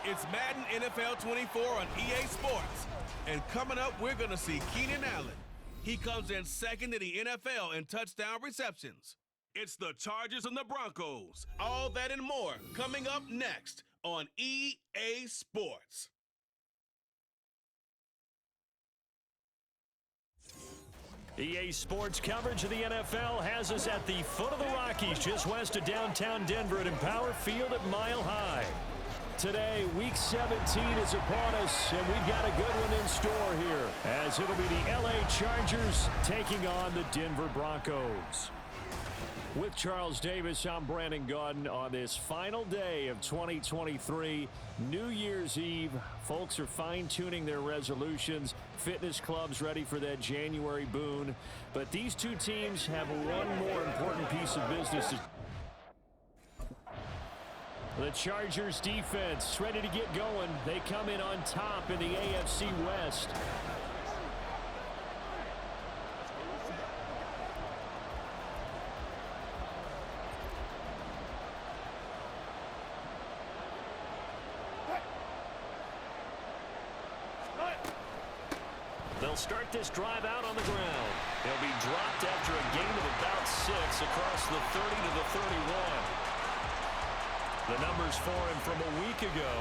It's Madden NFL 24 on EA Sports. And coming up, we're going to see Keenan Allen. He comes in second in the NFL in touchdown receptions. It's the Chargers and the Broncos. All that and more coming up next on EA Sports. EA Sports coverage of the NFL has us at the foot of the Rockies, just west of downtown Denver at Empower Field at Mile High. Today, Week 17 is upon us, and we've got a good one in store here, as it'll be the LA Chargers taking on the Denver Broncos. With Charles Davis, I'm Brandon Gaudin on this final day of 2023, New Year's Eve. Folks are fine-tuning their resolutions. Fitness clubs ready for that January boon. But these two teams have one more important piece of business. The Chargers defense ready to get going. They come in on top in the AFC West. They'll start this drive out on the ground. They'll be dropped after a gain of about 6 across the 30 to the 31. The numbers for him from a week ago: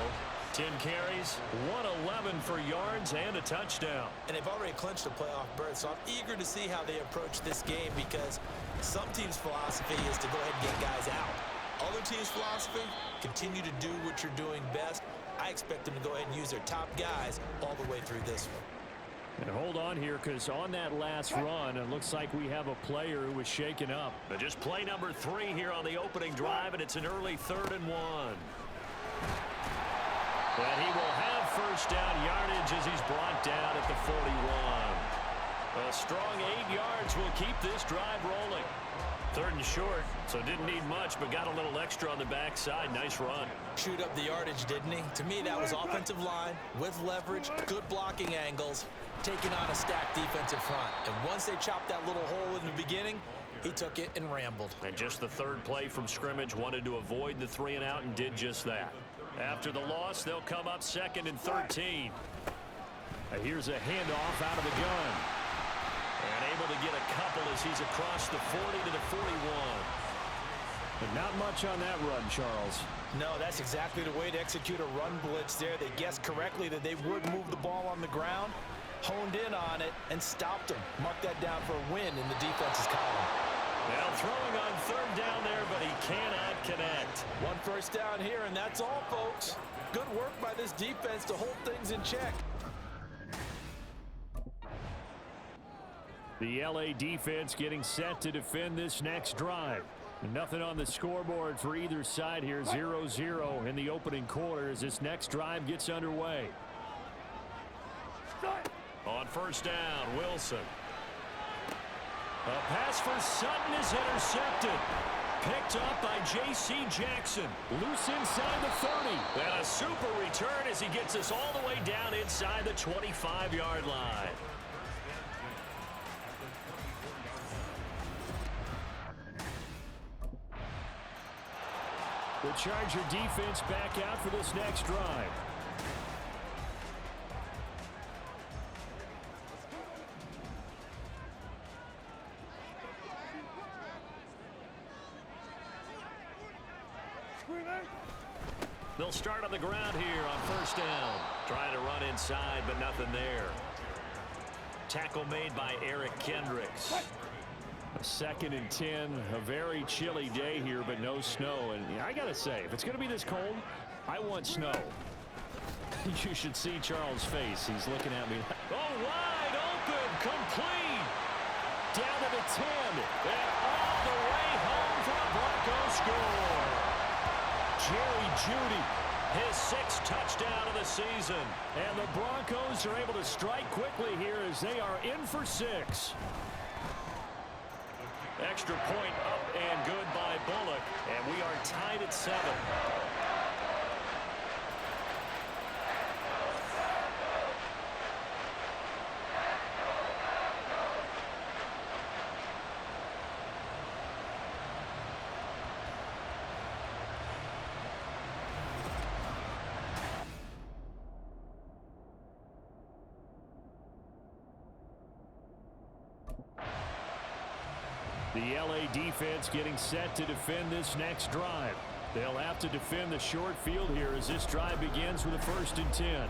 10 carries, 111 for yards, and a touchdown. And they've already clinched a playoff berth, so I'm eager to see how they approach this game, because some teams' philosophy is to go ahead and get guys out. Other teams' philosophy, continue to do what you're doing best. I expect them to go ahead and use their top guys all the way through this one. And hold on here, because on that last run, it looks like we have a player who was shaken up. But just play number 3 here on the opening drive, and it's an early 3rd and 1. And he will have first down yardage as he's brought down at the 41. A strong 8 yards will keep this drive rolling. 3rd and short, so didn't need much, but got a little extra on the backside. Nice run. Shoot up the yardage, didn't he? To me, that was offensive line with leverage, good blocking angles, taking on a stacked defensive front. And once they chopped that little hole in the beginning, he took it and rambled. And just the 3rd play from scrimmage, wanted to avoid the 3 and out and did just that. After the loss, they'll come up 2nd and 13. Here's a handoff out of the gun. And able to get a couple as he's across the 40 to the 41. But not much on that run, Charles. No, that's exactly the way to execute a run blitz there. They guessed correctly that they would move the ball on the ground, honed in on it, and stopped them. Mark that down for a win in the defense's column. Now throwing on 3rd down there, but he cannot connect. 1 first down here, and that's all, folks. Good work by this defense to hold things in check. The LA defense getting set to defend this next drive. Nothing on the scoreboard for either side here. 0-0 in the opening quarter as this next drive gets underway. On first down, Wilson. A pass for Sutton is intercepted. Picked up by J.C. Jackson. Loose inside the 30. And a super return as he gets us all the way down inside the 25-yard line. The Charger defense back out for this next drive. They'll start on the ground here on first down. Trying to run inside, but nothing there. Tackle made by Eric Kendricks. A 2nd and 10, a very chilly day here, but no snow. And I got to say, if it's going to be this cold, I want snow. You should see Charles' face. He's looking at me. Oh, wide open, complete. Down to the 10, and all the way home for the Broncos score. Jerry Jeudy, his 6th touchdown of the season. And the Broncos are able to strike quickly here as they are in for 6. Extra point up and good by Bullock, and we are tied at 7. The LA defense getting set to defend this next drive. They'll have to defend the short field here as this drive begins with a 1st and 10.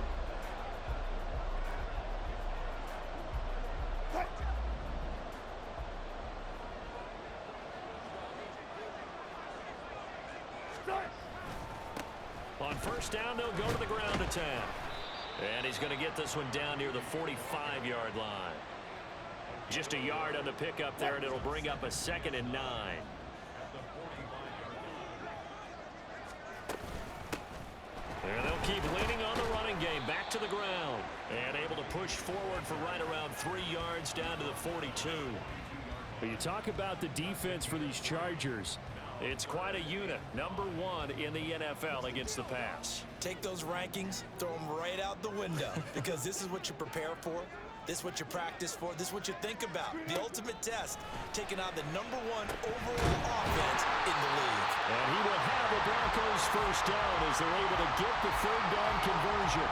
On 1st down, they'll go to the ground attack. And he's going to get this one down near the 45-yard line. Just a yard on the pickup there, and it'll bring up a 2nd and 9. And they'll keep leaning on the running game. Back to the ground. And able to push forward for right around 3 yards down to the 42. But you talk about the defense for these Chargers. It's quite a unit. Number 1 in the NFL against the pass. Take those rankings, throw them right out the window, because this is what you prepare for. This is what you practice for. This is what you think about. The ultimate test, taking on the number 1 overall offense in the league. And he will have the Broncos 1st down as they're able to get the 3rd down conversion.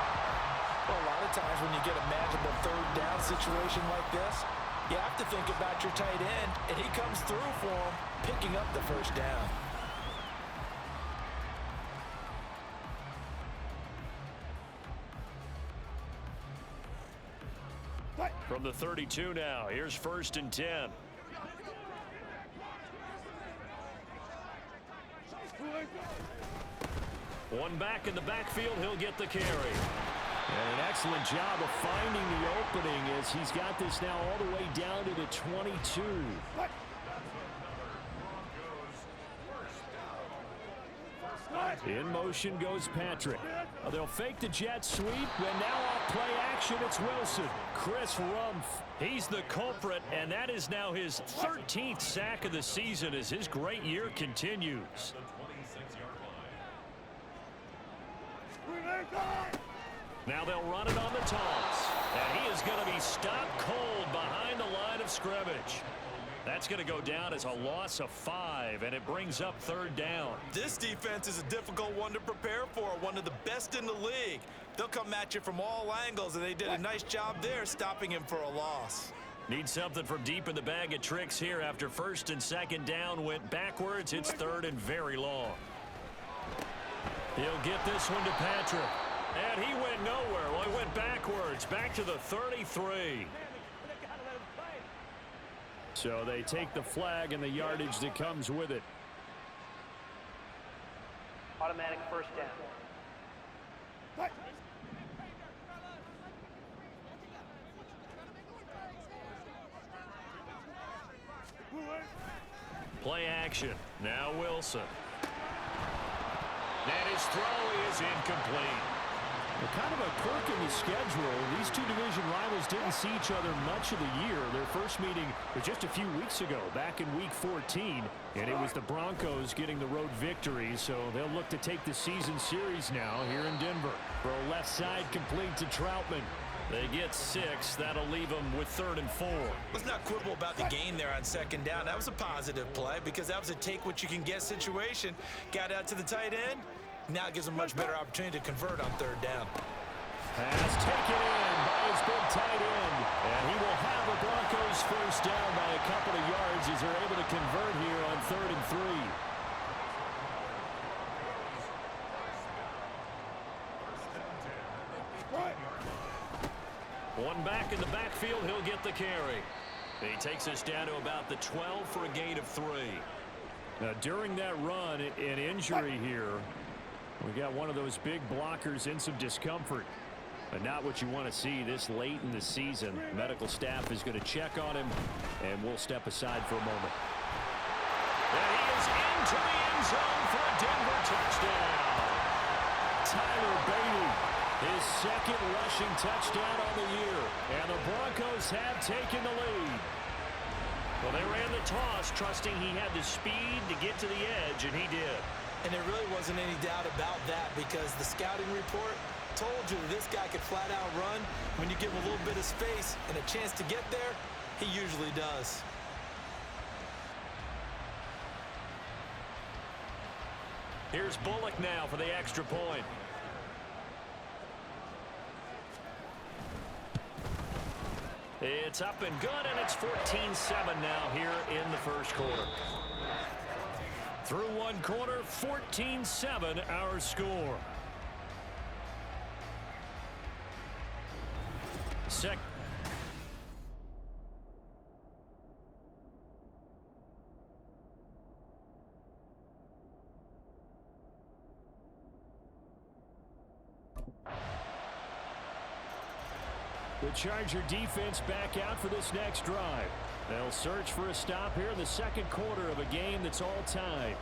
Well, a lot of times when you get a manageable 3rd down situation like this, you have to think about your tight end, and he comes through for him, picking up the 1st down. From the 32 now, here's 1st and 10. One back in the backfield, he'll get the carry. And an excellent job of finding the opening as he's got this now all the way down to the 22. In motion goes Patrick. They'll fake the jet sweep, and now off play action, it's Wilson. Chris Rumph, he's the culprit, and that is now his 13th sack of the season as his great year continues. Now they'll run it on the toss, and he is going to be stopped cold behind the line of scrimmage. That's going to go down as a loss of 5, and it brings up 3rd down. This defense is a difficult one to prepare for, one of the best in the league. They'll come at you from all angles, and they did a nice job there stopping him for a loss. Need something from deep in the bag of tricks here after 1st and 2nd down went backwards. It's 3rd and very long. He'll get this one to Patrick. And he went nowhere. Well, he went backwards, back to the 33. So they take the flag and the yardage that comes with it. Automatic 1st down. Play action. Now Wilson. And his throw is incomplete. Kind of a quirk in the schedule. These two division rivals didn't see each other much of the year. Their first meeting was just a few weeks ago, back in Week 14, and it was the Broncos getting the road victory, so they'll look to take the season series now here in Denver. Throw left side complete to Troutman. They get 6. That'll leave them with 3rd and 4. Let's not quibble about the gain there on 2nd down. That was a positive play because that was a take-what-you-can-get situation. Got out to the tight end. Now it gives them a much better opportunity to convert on 3rd down. Pass taken in by his big tight end. And he will have the Broncos 1st down by a couple of yards as they're able to convert here on 3rd and 3. One back in the backfield, he'll get the carry. He takes us down to about the 12 for a gain of 3. Now, during that run, an injury here. We got one of those big blockers in some discomfort. But not what you want to see this late in the season. Medical staff is going to check on him, and we'll step aside for a moment. And he is into the end zone for a Denver touchdown. Tyler Beatty, his 2nd rushing touchdown on the year. And the Broncos have taken the lead. Well, they ran the toss, trusting he had the speed to get to the edge, and he did. And there really wasn't any doubt about that because the scouting report told you that this guy could flat out run. When you give him a little bit of space and a chance to get there, he usually does. Here's Bullock now for the extra point. It's up and good, and it's 14-7 now here in the first quarter. Through one quarter, 14-7 our score. The Charger defense back out for this next drive. They'll search for a stop here in the second quarter of a game that's all tied.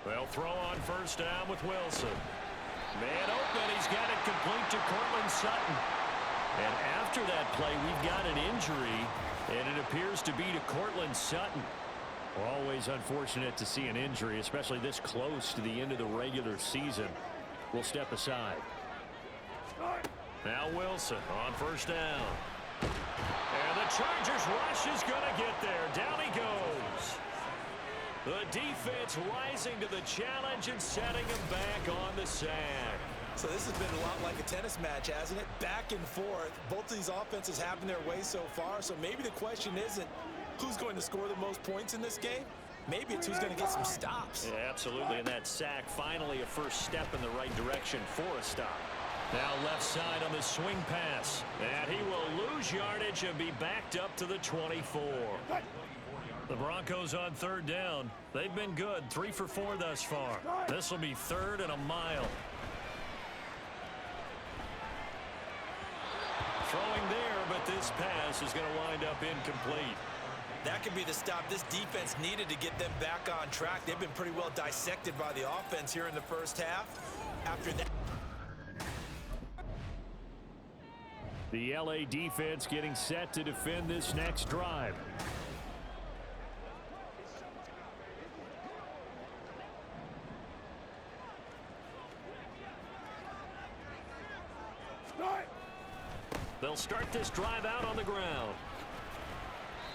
They'll throw on first down with Wilson. Man open, he's got it complete to Cortland Sutton. And after that play, we've got an injury, and it appears to be to Cortland Sutton. Always unfortunate to see an injury, especially this close to the end of the regular season. We'll step aside. Now Wilson on first down. And the Chargers rush is going to get there. Down he goes. The defense rising to the challenge and setting him back on the sack. So this has been a lot like a tennis match, hasn't it? Back and forth. Both of these offenses having their way so far. So maybe the question isn't who's going to score the most points in this game. Maybe it's who's going to get some stops. Yeah, absolutely. And that sack, finally a first step in the right direction for a stop. Now left side on the swing pass. And he will lose yardage and be backed up to the 24. The Broncos on third down. They've been good, 3 for 4 thus far. This will be third and a mile. Throwing there, but this pass is going to wind up incomplete. That could be the stop this defense needed to get them back on track. They've been pretty well dissected by the offense here in the first half. After that, the LA defense getting set to defend this next drive. They'll start this drive out on the ground.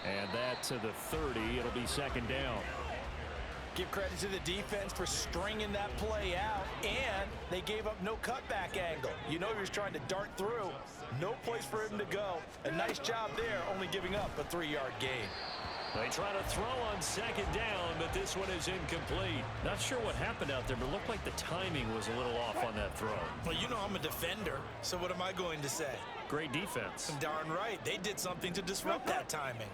And that to the 30. It'll be second down. Give credit to the defense for stringing that play out, and they gave up no cutback angle. You know he was trying to dart through. No place for him to go. A nice job there, only giving up a 3-yard gain. They try to throw on second down, but this one is incomplete. Not sure what happened out there, but it looked like the timing was a little off on that throw. Well, you know I'm a defender, so what am I going to say? Great defense. Darn right. They did something to disrupt that timing.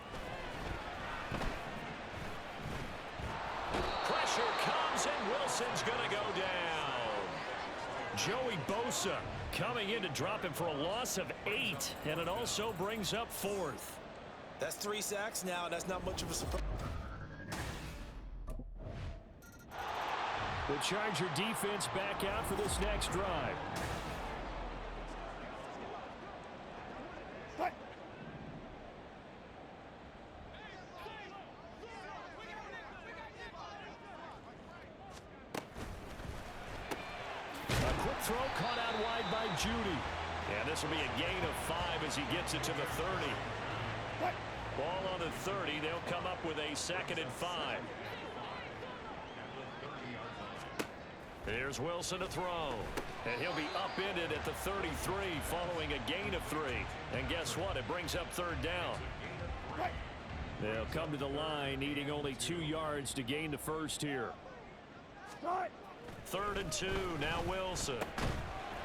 Pressure comes, and Wilson's going to go down. Joey Bosa coming in to drop him for a loss of 8, and it also brings up 4th. That's 3 sacks now. That's not much of a surprise. The Charger defense back out for this next drive. A quick throw caught out wide by Judy. And this will be a gain of 5 as he gets it to the 30. Ball on the 30. They'll come up with a 2nd and 5. Here's Wilson to throw. And he'll be upended at the 33 following a gain of 3. And guess what? It brings up 3rd down. They'll come to the line needing only 2 yards to gain the first here. 3rd and 2. Now Wilson.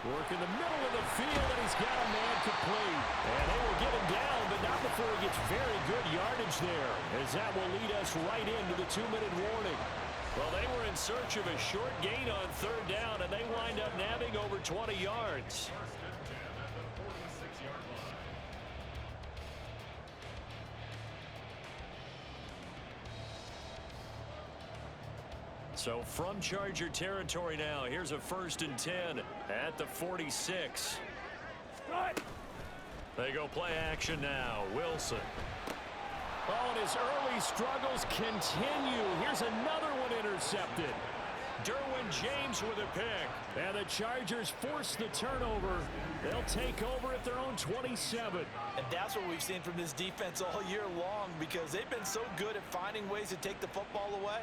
Work in the middle of the field, and he's got a man complete. And they will get him down, but not before he gets very good yardage there, as that will lead us right into the 2-minute warning. Well, they were in search of a short gain on 3rd down, and they wind up nabbing over 20 yards. So from Charger territory now, here's a 1st and 10 at the 46. They go play action now. Wilson. Oh, and his early struggles continue. Here's another one intercepted. Derwin James with a pick. And the Chargers force the turnover. They'll take over at their own 27. And that's what we've seen from this defense all year long, because they've been so good at finding ways to take the football away.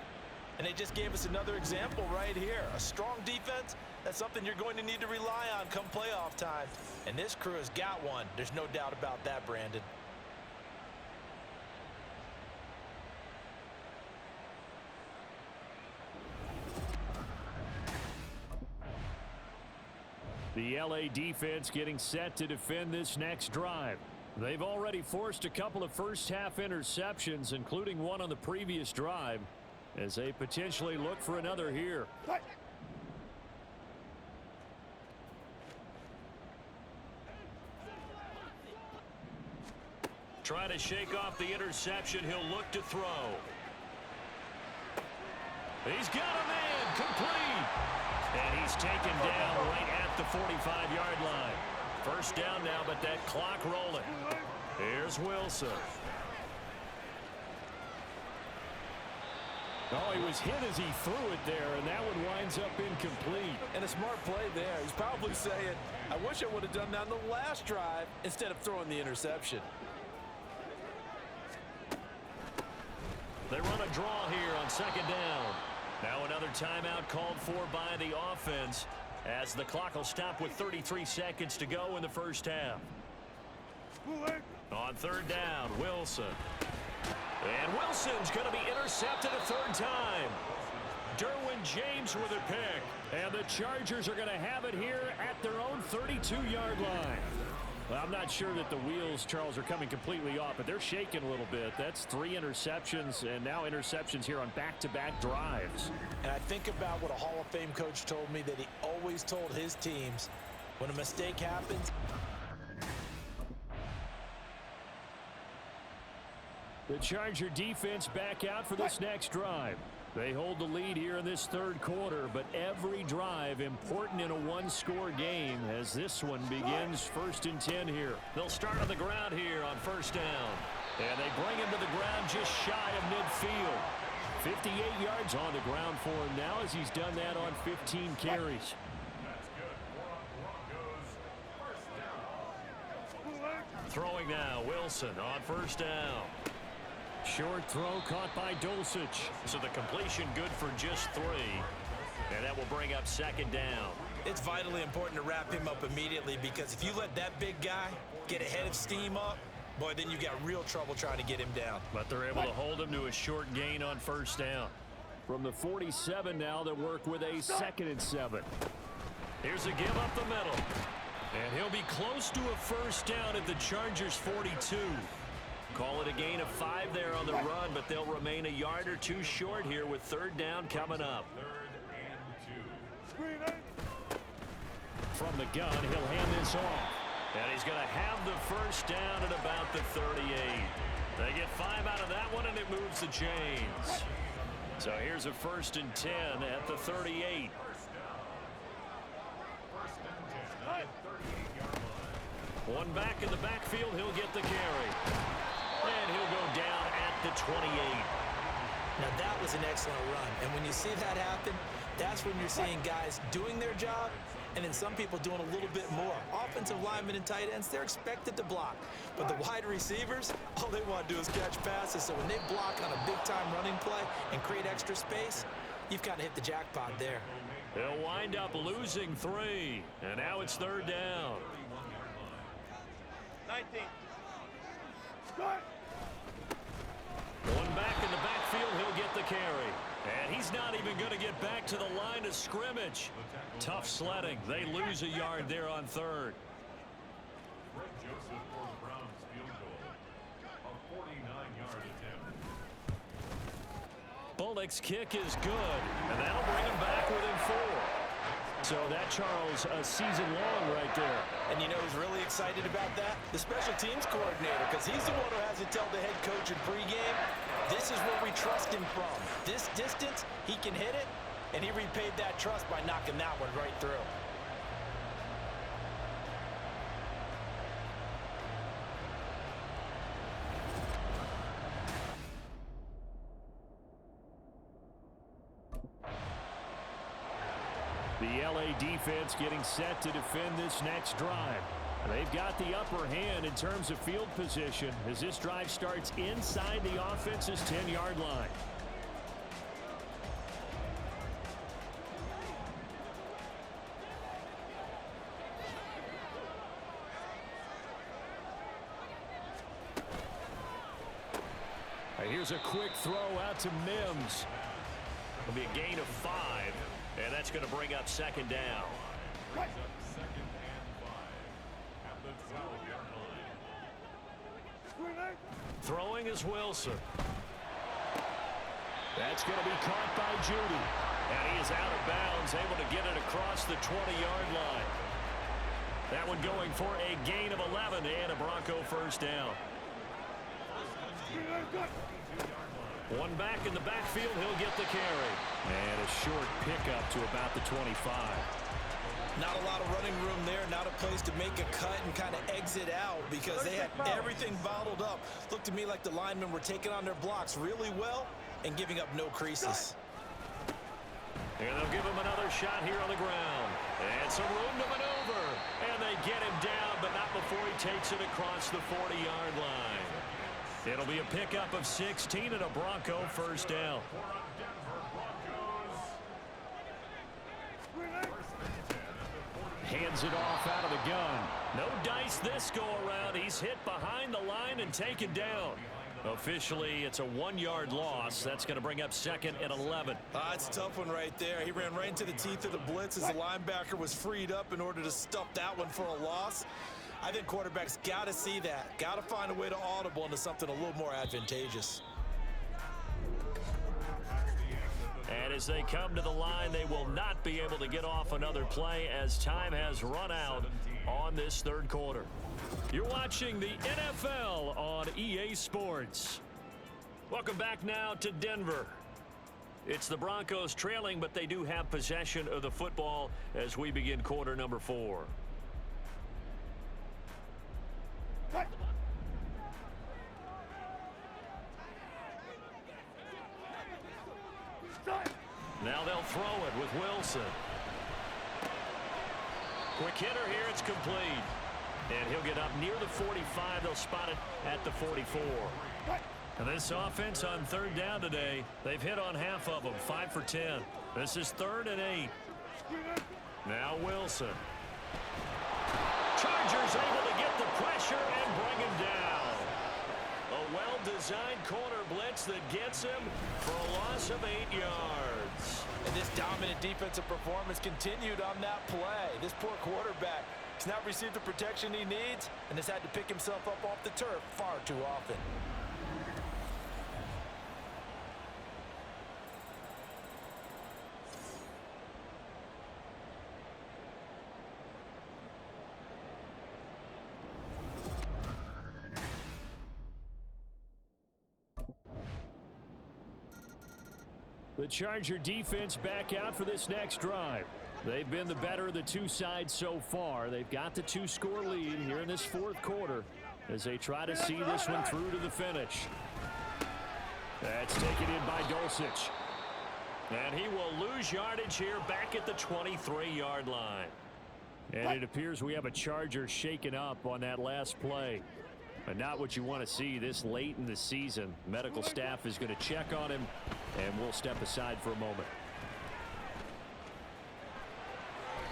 And they just gave us another example right here. A strong defense, that's something you're going to need to rely on come playoff time. And this crew has got one. There's no doubt about that, Brandon. The LA defense getting set to defend this next drive. They've already forced a couple of first-half interceptions, including one on the previous drive, as they potentially look for another here. Try to shake off the interception. He'll look to throw. He's got a man. Complete. And he's taken down right at the 45-yard line. First down now, but that clock rolling. Here's Wilson. Oh, he was hit as he threw it there, and that one winds up incomplete. And a smart play there. He's probably saying, I wish I would have done that on the last drive instead of throwing the interception. They run a draw here on second down. Now another timeout called for by the offense, as the clock will stop with 33 seconds to go in the first half. On third down, Wilson. And Wilson's going to be intercepted a third time. Derwin James with a pick. And the Chargers are going to have it here at their own 32-yard line. Well, I'm not sure that the wheels, Charles, are coming completely off, but they're shaking a little bit. That's 3 interceptions, and now interceptions here on back-to-back drives. And I think about what a Hall of Fame coach told me, that he always told his teams, when a mistake happens, the Charger defense back out for this next drive. They hold the lead here in this third quarter, but every drive important in a one-score game as this one begins 1st and 10 here. They'll start on the ground here on first down. And they bring him to the ground just shy of midfield. 58 yards on the ground for him now, as he's done that on 15 carries. Throwing now, Wilson on first down. Short throw caught by Dulcich. So the completion good for just 3. And that will bring up second down. it's vitally important to wrap him up immediately, because if you let that big guy get ahead of steam up, boy, then you got real trouble trying to get him down. But they're able to hold him to a short gain on first down. From the 47 now, they work with a 2nd and 7. Here's a give up the middle. And he'll be close to a first down at the Chargers' 42. Call it a gain of 5 there on the run, but they'll remain a yard or 2 short here with 3rd down coming up. 3rd and 2. From the gun, he'll hand this off. And he's going to have the first down at about the 38. They get 5 out of that one, and it moves the chains. So here's a 1st and 10 at the 38. One back in the backfield, he'll get the carry. And he'll go down at the 28. Now that was an excellent run. And when you see that happen, that's when you're seeing guys doing their job and then some people doing a little bit more. Offensive linemen and tight ends, they're expected to block. But the wide receivers, all they want to do is catch passes. So when they block on a big-time running play and create extra space, you've kind of hit the jackpot there. They'll wind up losing 3. And now it's 3rd down. 19. One back in the backfield, he'll get the carry. And he's not even going to get back to the line of scrimmage. Tough sledding. They lose a yard there on 3rd. Bullock's kick is good, and that'll bring him back within 4. So that, Charles, a season long right there. And you know who's really excited about that? The special teams coordinator, because he's the one who has to tell the head coach in pregame, this is where we trust him from. This distance, he can hit it, and he repaid that trust by knocking that one right through. The LA defense getting set to defend this next drive. They've got the upper hand in terms of field position as this drive starts inside the offense's 10-yard line. Here's a quick throw out to Mims. It'll be a gain of 5, and that's going to bring up second down. Throwing is Wilson. That's going to be caught by Judy. And he is out of bounds, able to get it across the 20-yard line. That one going for a gain of 11 and a Bronco first down. One back in the backfield, he'll get the carry. And a short pickup to about the 25. Not a lot of running room there, not a place to make a cut and kind of exit out because they had everything bottled up. Looked to me like the linemen were taking on their blocks really well and giving up no creases. And they'll give him another shot here on the ground. And some room to maneuver. And they get him down, but not before he takes it across the 40-yard line. It'll be a pickup of 16 and a Bronco first down. Hands it off out of the gun. No dice this go around. He's hit behind the line and taken down. Officially, it's a 1-yard loss. That's going to bring up second and 11. It's a tough one right there. He ran right into the teeth of the blitz as the linebacker was freed up in order to stuff that one for a loss. I think quarterbacks got to see that. Got to find a way to audible into something a little more advantageous. And as they come to the line, they will not be able to get off another play as time has run out on this third quarter. You're watching the NFL on EA Sports. Welcome back now to Denver. It's the Broncos trailing, but they do have possession of the football as we begin quarter number 4. Now they'll throw it with Wilson. Quick hitter here, it's complete. And he'll get up near the 45. They'll spot it at the 44. And this offense on third down today, they've hit on half of them, 5 for 10. This is 3rd and 8. Now Wilson. Chargers able to get the pressure and bring him down. A well-designed corner blitz that gets him for a loss of 8 yards. And this dominant defensive performance continued on that play. This poor quarterback has not received the protection he needs and has had to pick himself up off the turf far too often. The Charger defense back out for this next drive. They've been the better of the two sides so far. They've got the 2-score lead here in this fourth quarter as they try to see this one through to the finish. That's taken in by Dulcich. And he will lose yardage here back at the 23-yard line. And it appears we have a Charger shaken up on that last play. But not what you want to see this late in the season. Medical staff is going to check on him, and we'll step aside for a moment.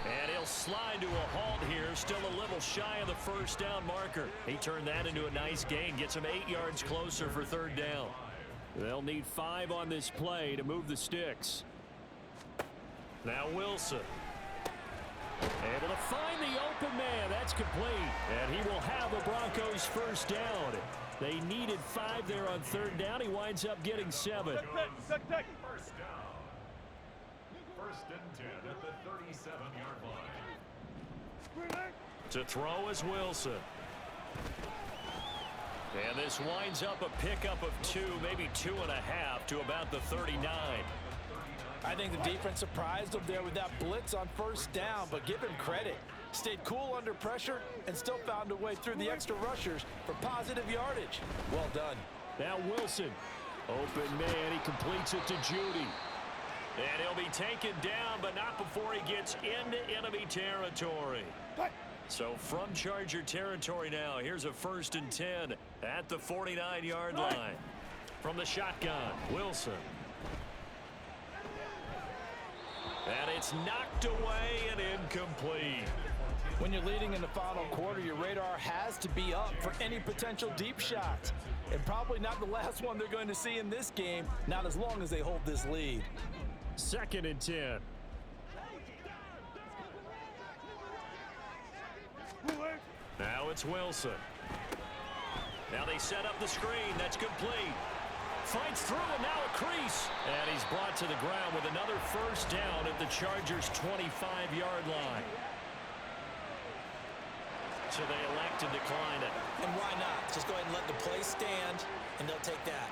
And he'll slide to a halt here, still a little shy of the first down marker. He turned that into a nice gain, gets him 8 yards closer for third down. They'll need 5 on this play to move the sticks. Now Wilson. Able to find the open man. That's complete. And he will have the Broncos first down. They needed 5 there on third down. He winds up getting 7. First down. 1st and 10 at the 37-yard line. To throw is Wilson. And this winds up a pickup of 2, maybe 2.5 to about the 39. I think the defense surprised him there with that blitz on first down, but give him credit. Stayed cool under pressure and still found a way through the extra rushers for positive yardage. Well done. Now Wilson. Open man. He completes it to Judy. And he'll be taken down, but not before he gets into enemy territory. So from Charger territory now, here's a 1st and 10 at the 49-yard line. From the shotgun, Wilson. And it's knocked away and incomplete. When you're leading in the final quarter, your radar has to be up for any potential deep shots. And probably not the last one they're going to see in this game, not as long as they hold this lead. 2nd and 10. Now it's Wilson. Now they set up the screen. That's complete. Fights through and now a crease. And he's brought to the ground with another 1st down at the Chargers' 25-yard line. So they elect to decline it. And why not? Just go ahead and let the play stand, and they'll take that.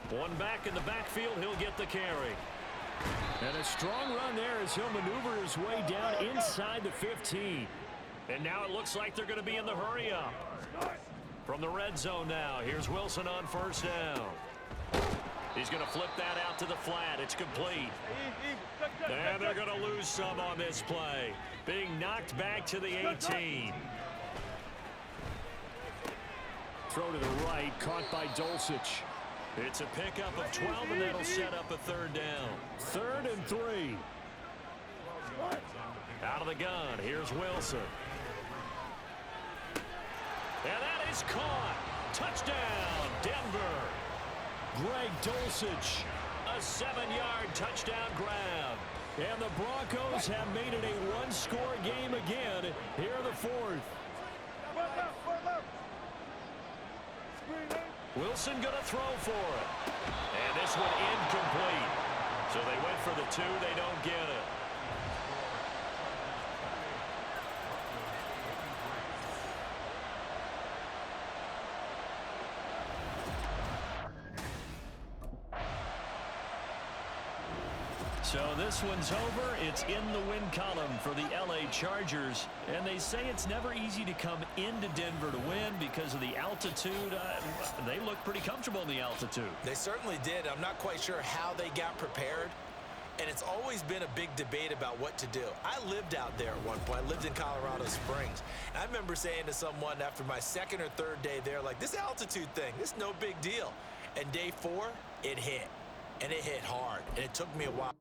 One back in the backfield, he'll get the carry. And a strong run there as he'll maneuver his way down inside the 15. And now it looks like they're going to be in the hurry-up. From the red zone now, here's Wilson on 1st down. He's going to flip that out to the flat. It's complete. And they're going to lose some on this play. Being knocked back to the 18. Throw to the right, caught by Dulcich. It's a pickup of 12, and that'll set up a 3rd down. 3rd and 3. Out of the gun, here's Wilson. And that is caught. Touchdown, Denver. Greg Dulcich, a 7-yard touchdown grab. And the Broncos have made it a 1-score game again here in the 4th. Wilson going to throw for it. And this one incomplete. So they went for the 2. They don't get it. So this one's over. It's in the win column for the LA Chargers. And they say it's never easy to come into Denver to win because of the altitude. They look pretty comfortable in the altitude. They certainly did. I'm not quite sure how they got prepared. And it's always been a big debate about what to do. I lived out there at one point. I lived in Colorado Springs. And I remember saying to someone after my 2nd or 3rd day there, like, this altitude thing, this is no big deal. And day 4, it hit. And it hit hard. And it took me a while.